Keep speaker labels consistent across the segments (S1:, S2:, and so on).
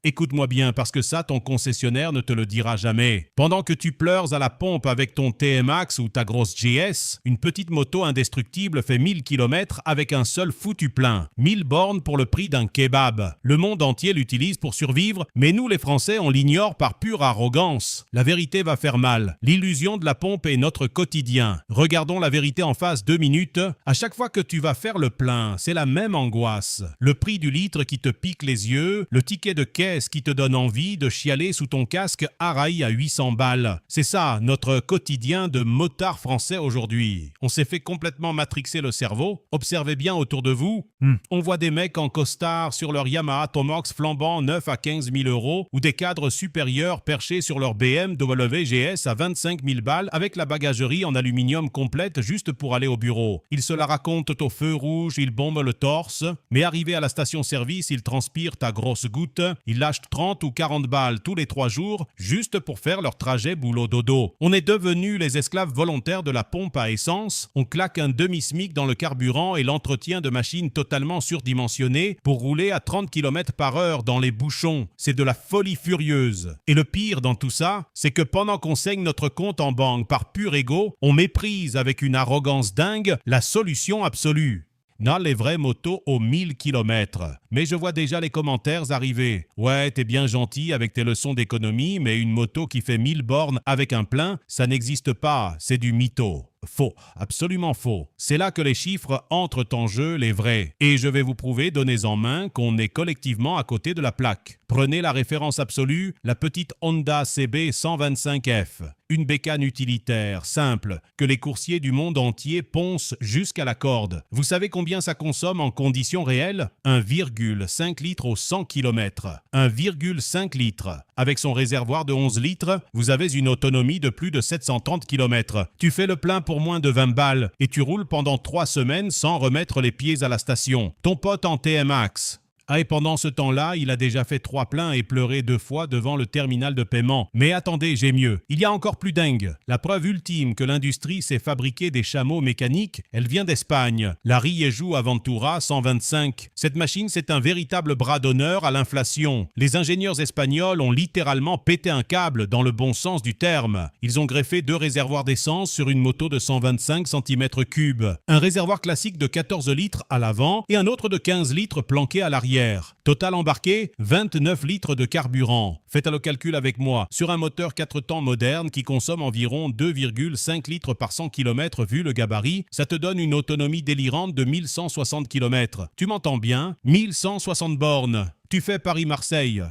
S1: Écoute-moi bien parce que ça, ton concessionnaire ne te le dira jamais. Pendant que tu pleures à la pompe avec ton TMAX ou ta grosse GS, une petite moto indestructible fait 1000 km avec un seul foutu plein. 1000 bornes pour le prix d'un kebab. Le monde entier l'utilise pour survivre, mais nous les Français, on l'ignore par pure arrogance. La vérité va faire mal. L'illusion de la pompe est notre quotidien. Regardons la vérité en face 2 minutes. À chaque fois que tu vas faire le plein, c'est la même angoisse. Le prix du litre qui te pique les yeux, le ticket de caisse qui te donne envie de chialer sous ton casque Araï à 800 balles. C'est ça, notre quotidien de motard français aujourd'hui. On s'est fait complètement matrixer le cerveau. Observez bien autour de vous. On voit des mecs en costard sur leur Yamaha Tomox flambant 9 à 15 000 euros ou des cadres supérieurs perchés sur leur BMW GS à 25 000 balles avec la bagagerie en aluminium complète juste pour aller au bureau. Ils se la racontent au feu rouge, ils bombent le torse, mais arrivés à la station-service, ils transpirent à grosses gouttes, ils lâchent 30 ou 40 balles tous les 3 jours juste pour faire leur trajet boulot-dodo. On est devenus les esclaves volontaires de la pompe à essence, on claque un demi-smic dans le carburant et l'entretien de machines totalement surdimensionnées pour rouler à 30 km/h dans les bouchons. C'est de la folie furieuse. Et le pire dans tout ça, c'est que pendant qu'on saigne notre compte en banque par pur ego, on méprise avec une arrogance dingue la solution absolue. Non, les vraies motos aux 1000 km. Mais je vois déjà les commentaires arriver. Ouais, t'es bien gentil avec tes leçons d'économie, mais une moto qui fait 1000 bornes avec un plein, ça n'existe pas, c'est du mytho. Faux, absolument faux. C'est là que les chiffres entrent en jeu, les vrais. Et je vais vous prouver, donnez en main, qu'on est collectivement à côté de la plaque. Prenez la référence absolue, la petite Honda CB 125F. Une bécane utilitaire, simple, que les coursiers du monde entier poncent jusqu'à la corde. Vous savez combien ça consomme en conditions réelles ? 1,5 litre au 100 km. 1,5 litre. Avec son réservoir de 11 litres, vous avez une autonomie de plus de 730 km. Tu fais le plein pour moins de 20 balles et tu roules pendant 3 semaines sans remettre les pieds à la station. Ton pote en TMAX. Ah, et pendant ce temps-là, il a déjà fait 3 pleins et pleuré 2 fois devant le terminal de paiement. Mais attendez, j'ai mieux. Il y a encore plus dingue. La preuve ultime que l'industrie sait fabriquer des chameaux mécaniques, elle vient d'Espagne. La Rieju Aventura 125. Cette machine, c'est un véritable bras d'honneur à l'inflation. Les ingénieurs espagnols ont littéralement pété un câble dans le bon sens du terme. Ils ont greffé 2 réservoirs d'essence sur une moto de 125 cm3. Un réservoir classique de 14 litres à l'avant et un autre de 15 litres planqué à l'arrière. Total embarqué, 29 litres de carburant. Faites le calcul avec moi. Sur un moteur 4 temps moderne qui consomme environ 2,5 litres par 100 km vu le gabarit, ça te donne une autonomie délirante de 1160 km. Tu m'entends bien ? 1160 bornes. Tu fais Paris-Marseille.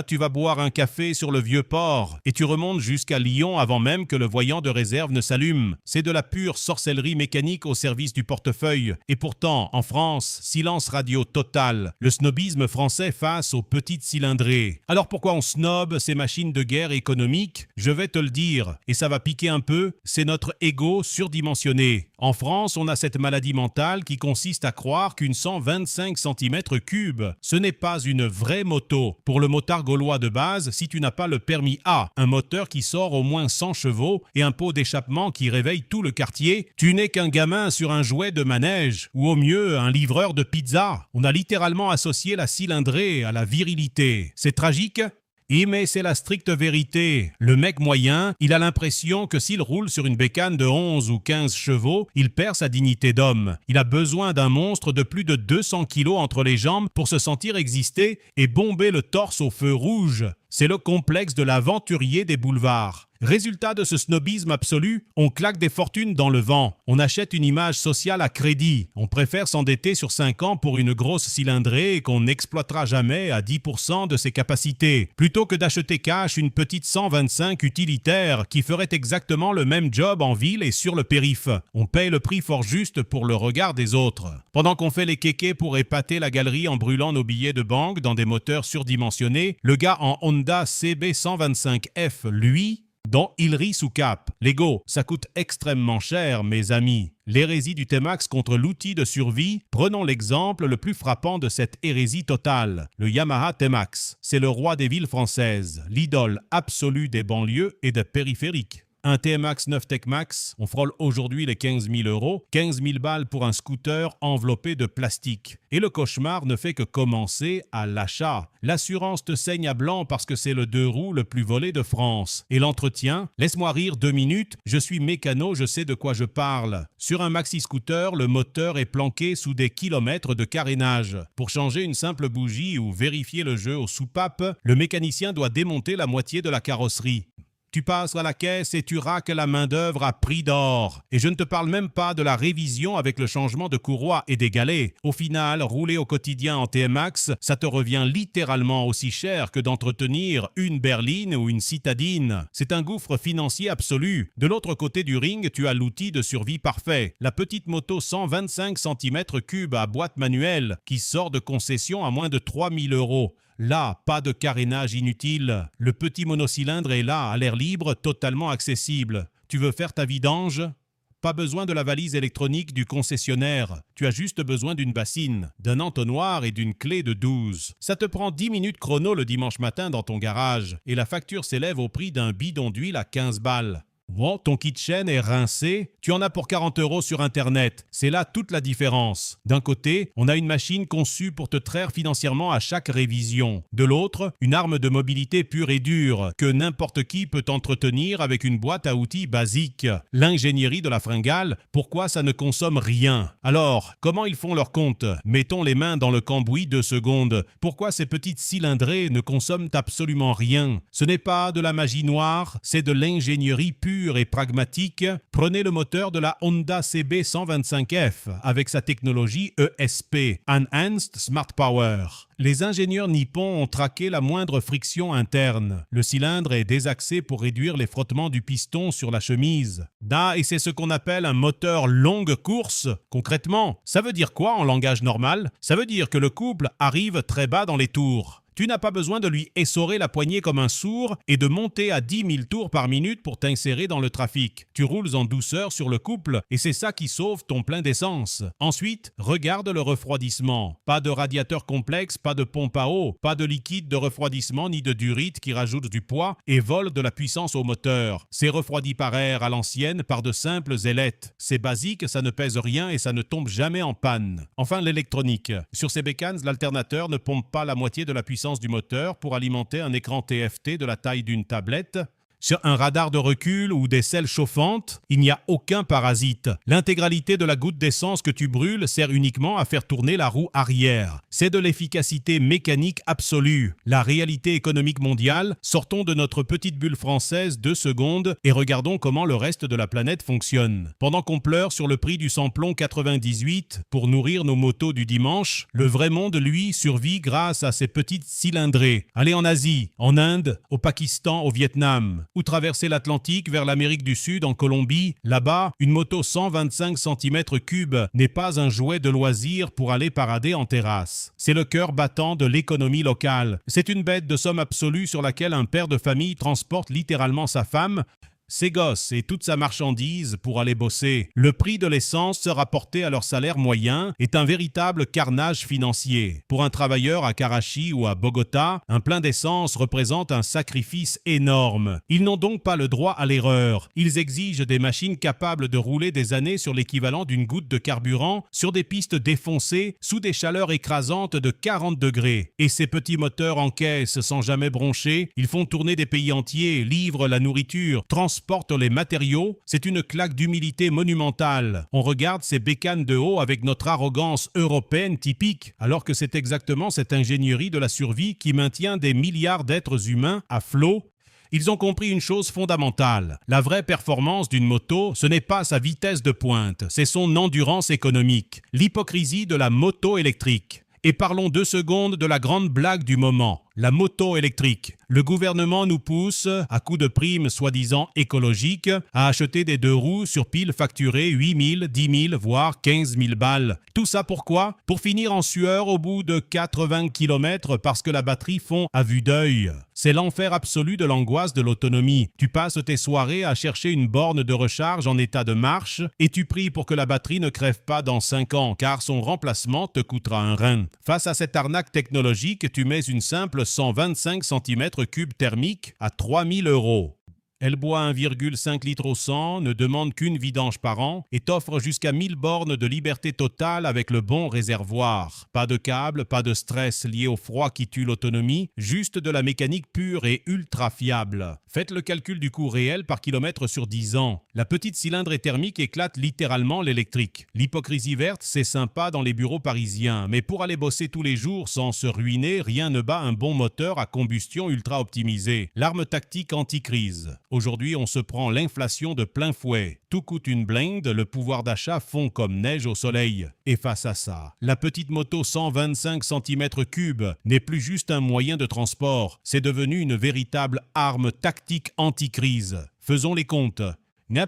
S1: Tu vas boire un café sur le Vieux-Port et tu remontes jusqu'à Lyon avant même que le voyant de réserve ne s'allume. C'est de la pure sorcellerie mécanique au service du portefeuille. Et pourtant, en France, silence radio total. Le snobisme français face aux petites cylindrées. Alors pourquoi on snobe ces machines de guerre économiques ? Je vais te le dire, et ça va piquer un peu, c'est notre ego surdimensionné. En France, on a cette maladie mentale qui consiste à croire qu'une 125 cm3, ce n'est pas une vraie moto. Pour le motard gaulois de base, si tu n'as pas le permis A, un moteur qui sort au moins 100 chevaux et un pot d'échappement qui réveille tout le quartier, tu n'es qu'un gamin sur un jouet de manège ou au mieux un livreur de pizza. On a littéralement associé la cylindrée à la virilité. C'est tragique ? Mais c'est la stricte vérité. Le mec moyen, il a l'impression que s'il roule sur une bécane de 11 ou 15 chevaux, il perd sa dignité d'homme. Il a besoin d'un monstre de plus de 200 kilos entre les jambes pour se sentir exister et bomber le torse au feu rouge. C'est le complexe de l'aventurier des boulevards. Résultat de ce snobisme absolu, on claque des fortunes dans le vent. On achète une image sociale à crédit. On préfère s'endetter sur 5 ans pour une grosse cylindrée qu'on n'exploitera jamais à 10% de ses capacités, plutôt que d'acheter cash une petite 125 utilitaire qui ferait exactement le même job en ville et sur le périph'. On paye le prix fort juste pour le regard des autres. Pendant qu'on fait les kékés pour épater la galerie en brûlant nos billets de banque dans des moteurs surdimensionnés, le gars en Honda CB 125F, lui, dont il rit sous cap. L'ego, ça coûte extrêmement cher, mes amis. L'hérésie du T-Max contre l'outil de survie, prenons l'exemple le plus frappant de cette hérésie totale, le Yamaha T-Max. C'est le roi des villes françaises, l'idole absolue des banlieues et des périphériques. Un TMAX 9 Tech Max, on frôle aujourd'hui les 15 000 €, 15 000 balles pour un scooter enveloppé de plastique. Et le cauchemar ne fait que commencer à l'achat. L'assurance te saigne à blanc parce que c'est le 2 roues le plus volé de France. Et l'entretien, laisse-moi rire 2 minutes, je suis mécano, je sais de quoi je parle. Sur un maxi-scooter, le moteur est planqué sous des kilomètres de carénage. Pour changer une simple bougie ou vérifier le jeu aux soupapes, le mécanicien doit démonter la moitié de la carrosserie. Tu passes à la caisse et tu raques la main-d'œuvre à prix d'or. Et je ne te parle même pas de la révision avec le changement de courroie et des galets. Au final, rouler au quotidien en TMAX, ça te revient littéralement aussi cher que d'entretenir une berline ou une citadine. C'est un gouffre financier absolu. De l'autre côté du ring, tu as l'outil de survie parfait. La petite moto 125 cm3 à boîte manuelle qui sort de concession à moins de 3 000 €. Là, pas de carénage inutile. Le petit monocylindre est là, à l'air libre, totalement accessible. Tu veux faire ta vidange ? Pas besoin de la valise électronique du concessionnaire. Tu as juste besoin d'une bassine, d'un entonnoir et d'une clé de 12. Ça te prend 10 minutes chrono le dimanche matin dans ton garage et la facture s'élève au prix d'un bidon d'huile à 15 balles. Bon, ton kitchen est rincé, tu en as pour 40 € sur Internet. C'est là toute la différence. D'un côté, on a une machine conçue pour te traire financièrement à chaque révision. De l'autre, une arme de mobilité pure et dure que n'importe qui peut entretenir avec une boîte à outils basique. L'ingénierie de la fringale, pourquoi ça ne consomme rien? Alors, comment ils font leur compte? Mettons les mains dans le cambouis 2 secondes. Pourquoi ces petites cylindrées ne consomment absolument rien? Ce n'est pas de la magie noire, c'est de l'ingénierie pure et pragmatique. Prenez le moteur de la Honda CB 125F avec sa technologie ESP, Enhanced Smart Power. Les ingénieurs nippons ont traqué la moindre friction interne. Le cylindre est désaxé pour réduire les frottements du piston sur la chemise. Et c'est ce qu'on appelle un moteur longue course. Concrètement, ça veut dire quoi en langage normal? Ça veut dire que le couple arrive très bas dans les tours. Tu n'as pas besoin de lui essorer la poignée comme un sourd et de monter à 10 000 tours par minute pour t'insérer dans le trafic. Tu roules en douceur sur le couple et c'est ça qui sauve ton plein d'essence. Ensuite, regarde le refroidissement. Pas de radiateur complexe, pas de pompe à eau, pas de liquide de refroidissement ni de durite qui rajoute du poids et vole de la puissance au moteur. C'est refroidi par air à l'ancienne par de simples ailettes. C'est basique, ça ne pèse rien et ça ne tombe jamais en panne. Enfin, l'électronique. Sur ces bécanes, l'alternateur ne pompe pas la moitié de la puissance du moteur pour alimenter un écran TFT de la taille d'une tablette. Sur un radar de recul ou des selles chauffantes, il n'y a aucun parasite. L'intégralité de la goutte d'essence que tu brûles sert uniquement à faire tourner la roue arrière. C'est de l'efficacité mécanique absolue. La réalité économique mondiale, sortons de notre petite bulle française 2 secondes et regardons comment le reste de la planète fonctionne. Pendant qu'on pleure sur le prix du samplon 98 pour nourrir nos motos du dimanche, le vrai monde, lui, survit grâce à ces petites cylindrées. Allez en Asie, en Inde, au Pakistan, au Vietnam. Ou traverser l'Atlantique vers l'Amérique du Sud en Colombie. Là-bas, une moto 125 cm3 n'est pas un jouet de loisir pour aller parader en terrasse. C'est le cœur battant de l'économie locale. C'est une bête de somme absolue sur laquelle un père de famille transporte littéralement sa femme, ses gosses et toute sa marchandise pour aller bosser. Le prix de l'essence rapporté à leur salaire moyen est un véritable carnage financier. Pour un travailleur à Karachi ou à Bogota, un plein d'essence représente un sacrifice énorme. Ils n'ont donc pas le droit à l'erreur. Ils exigent des machines capables de rouler des années sur l'équivalent d'une goutte de carburant sur des pistes défoncées sous des chaleurs écrasantes de 40 degrés. Et ces petits moteurs encaissent sans jamais broncher. Ils font tourner des pays entiers, livrent la nourriture, transportent les matériaux, c'est une claque d'humilité monumentale. On regarde ces bécanes de haut avec notre arrogance européenne typique, alors que c'est exactement cette ingénierie de la survie qui maintient des milliards d'êtres humains à flot. Ils ont compris une chose fondamentale. La vraie performance d'une moto, ce n'est pas sa vitesse de pointe, c'est son endurance économique. L'hypocrisie de la moto électrique. Et parlons 2 secondes de la grande blague du moment. La moto électrique. Le gouvernement nous pousse, à coups de primes soi-disant écologiques, à acheter des 2 roues sur pile facturées 8 000, 10 000, voire 15 000 balles. Tout ça pourquoi? Pour finir en sueur au bout de 80 km parce que la batterie fond à vue d'œil. C'est l'enfer absolu de l'angoisse de l'autonomie. Tu passes tes soirées à chercher une borne de recharge en état de marche et tu pries pour que la batterie ne crève pas dans 5 ans car son remplacement te coûtera un rein. Face à cette arnaque technologique, tu mets une simple 125 cm3 thermique à 3 000 €. Elle boit 1,5 litre au 100, ne demande qu'une vidange par an et t'offre jusqu'à 1000 bornes de liberté totale avec le bon réservoir. Pas de câble, pas de stress lié au froid qui tue l'autonomie, juste de la mécanique pure et ultra fiable. Faites le calcul du coût réel par kilomètre sur 10 ans. La petite cylindrée thermique éclate littéralement l'électrique. L'hypocrisie verte, c'est sympa dans les bureaux parisiens, mais pour aller bosser tous les jours sans se ruiner, rien ne bat un bon moteur à combustion ultra optimisé. L'arme tactique anti-crise. Aujourd'hui, on se prend l'inflation de plein fouet. Tout coûte une blinde, le pouvoir d'achat fond comme neige au soleil. Et face à ça, la petite moto 125 cm3 n'est plus juste un moyen de transport, c'est devenu une véritable arme tactique anti-crise. Faisons les comptes.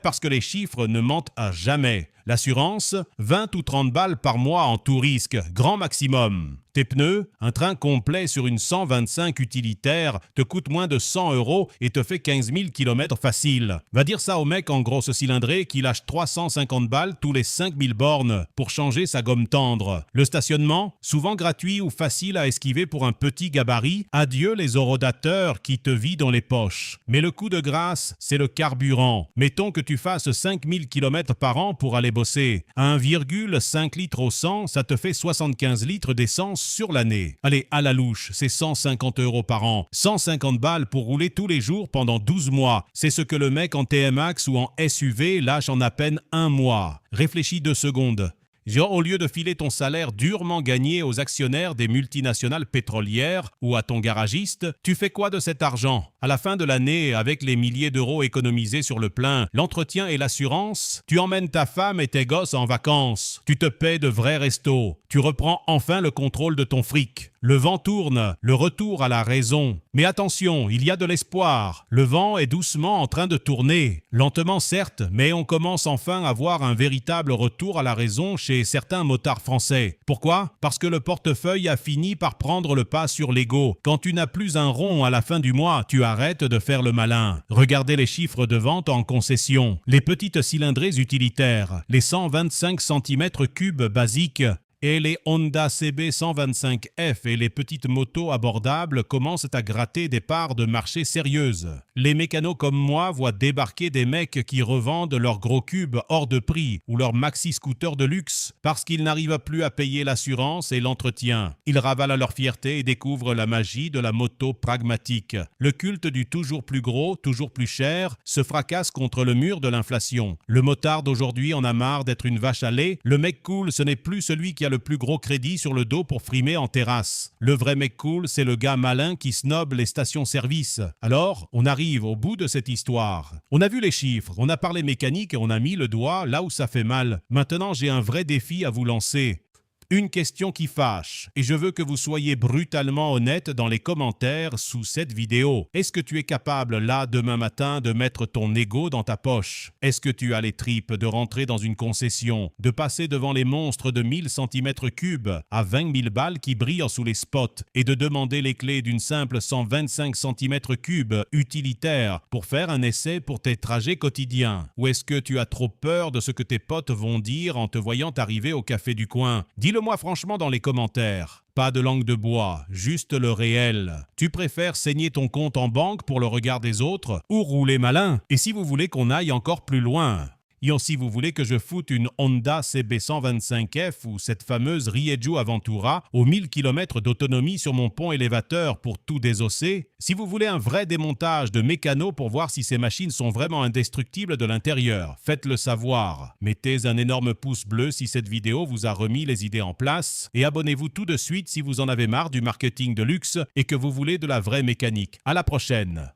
S1: Parce que les chiffres ne mentent à jamais. L'assurance, 20 ou 30 balles par mois en tout risque, grand maximum. Tes pneus, un train complet sur une 125 utilitaire te coûte moins de 100 € et te fait 15 000 km facile. Va dire ça au mec en grosse cylindrée qui lâche 350 balles tous les 5000 bornes pour changer sa gomme tendre. Le stationnement, souvent gratuit ou facile à esquiver pour un petit gabarit, adieu les horodateurs qui te vident les poches. Mais le coup de grâce, c'est le carburant. Mettons que tu fasses 5000 km par an pour aller bosser. À 1,5 litre au 100, ça te fait 75 litres d'essence sur l'année. Allez, à la louche, c'est 150 € par an. 150 balles pour rouler tous les jours pendant 12 mois. C'est ce que le mec en TMAX ou en SUV lâche en à peine un mois. Réfléchis 2 secondes. Au lieu de filer ton salaire durement gagné aux actionnaires des multinationales pétrolières ou à ton garagiste, tu fais quoi de cet argent? À la fin de l'année, avec les milliers d'euros économisés sur le plein, l'entretien et l'assurance, tu emmènes ta femme et tes gosses en vacances. Tu te paies de vrais restos. Tu reprends enfin le contrôle de ton fric. Le vent tourne, le retour à la raison. Mais attention, il y a de l'espoir. Le vent est doucement en train de tourner. Lentement certes, mais on commence enfin à voir un véritable retour à la raison chez certains motards français. Pourquoi? Parce que le portefeuille a fini par prendre le pas sur l'ego. Quand tu n'as plus un rond à la fin du mois, tu arrêtes de faire le malin. Regardez les chiffres de vente en concession. Les petites cylindrées utilitaires, les 125 cm3 basiques, et les Honda CB 125F et les petites motos abordables commencent à gratter des parts de marché sérieuses. Les mécanos comme moi voient débarquer des mecs qui revendent leurs gros cubes hors de prix ou leurs maxi-scooters de luxe parce qu'ils n'arrivent plus à payer l'assurance et l'entretien. Ils ravalent leur fierté et découvrent la magie de la moto pragmatique. Le culte du toujours plus gros, toujours plus cher se fracasse contre le mur de l'inflation. Le motard d'aujourd'hui en a marre d'être une vache à lait. Le mec cool, ce n'est plus celui qui a le plus gros crédit sur le dos pour frimer en terrasse. Le vrai mec cool, c'est le gars malin qui snobe les stations-service. Alors, on arrive au bout de cette histoire. On a vu les chiffres, on a parlé mécanique et on a mis le doigt là où ça fait mal. Maintenant, j'ai un vrai défi à vous lancer. Une question qui fâche, et je veux que vous soyez brutalement honnête dans les commentaires sous cette vidéo. Est-ce que tu es capable, là, demain matin, de mettre ton ego dans ta poche? Est-ce que tu as les tripes de rentrer dans une concession, de passer devant les monstres de 1000 cm3 à 20 000 balles qui brillent sous les spots et de demander les clés d'une simple 125 cm3 utilitaire pour faire un essai pour tes trajets quotidiens? Ou est-ce que tu as trop peur de ce que tes potes vont dire en te voyant arriver au café du coin? Dis-le moi franchement dans les commentaires. Pas de langue de bois, juste le réel. Tu préfères saigner ton compte en banque pour le regard des autres ou rouler malin? Et si vous voulez qu'on aille encore plus loin, et si vous voulez que je foute une Honda CB 125F ou cette fameuse Rieju Aventura aux 1000 km d'autonomie sur mon pont élévateur pour tout désosser, si vous voulez un vrai démontage de mécano pour voir si ces machines sont vraiment indestructibles de l'intérieur, faites-le savoir. Mettez un énorme pouce bleu si cette vidéo vous a remis les idées en place et abonnez-vous tout de suite si vous en avez marre du marketing de luxe et que vous voulez de la vraie mécanique. À la prochaine!